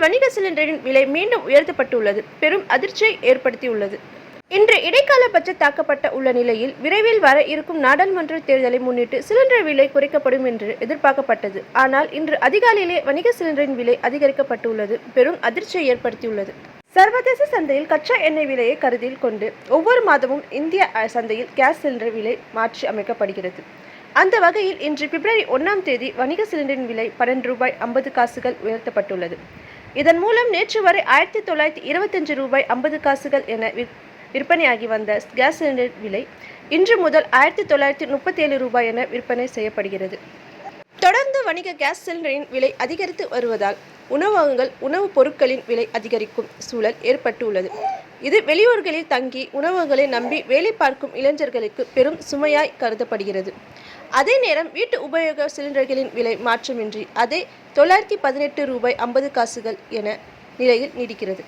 வணிக சிலிண்டரின் விலை மீண்டும் உயர்த்தப்பட்டுள்ளது பெரும் அதிர்ச்சியை ஏற்படுத்தியுள்ளது. இன்று இடைக்கால பட்ஜெட் தாக்கப்பட்ட உள்ள நிலையில் விரைவில் வர இருக்கும் நாடாளுமன்ற தேர்தலை முன்னிட்டு சிலிண்டர் விலை குறைக்கப்படும் என்று எதிர்பார்க்கப்பட்டது. ஆனால் இன்று அதிகாலையிலே வணிக சிலிண்டரின் விலை அதிகரிக்கப்பட்டுள்ளது பெரும் அதிர்ச்சியை ஏற்படுத்தியுள்ளது. சர்வதேச சந்தையில் கச்சா எண்ணெய் விலையை கருத்தில் கொண்டு ஒவ்வொரு மாதமும் இந்திய சந்தையில் கேஸ் சிலிண்டர் விலை மாற்றி அமைக்கப்படுகிறது. அந்த வகையில் இன்று பிப்ரவரி 1ஆம் தேதி வணிக சிலிண்டரின் விலை ₹12.50 உயர்த்தப்பட்டுள்ளது. இதன் மூலம் நேற்று வரை ₹1925.50 என விற்பனையாகி வந்த கேஸ் சிலிண்டர் விலை இன்று முதல் ₹1937 என விற்பனை செய்யப்படுகிறது. தொடர்ந்து வணிக கேஸ் சிலிண்டரின் விலை அதிகரித்து வருவதால் உணவகங்கள் உணவுப் பொருட்களின் விலை அதிகரிக்கும் சூழல் ஏற்பட்டுள்ளது. இது வெளியூர்களில் தங்கி உணவகங்களை நம்பி வேலை பார்க்கும் இளைஞர்களுக்கு பெரும் சுமையாய் கருதப்படுகிறது. அதே நேரம் வீட்டு உபயோக சிலிண்டர்களின் விலை மாற்றமின்றி அதே ₹918.50 என நிலையில் நீடிக்கிறது.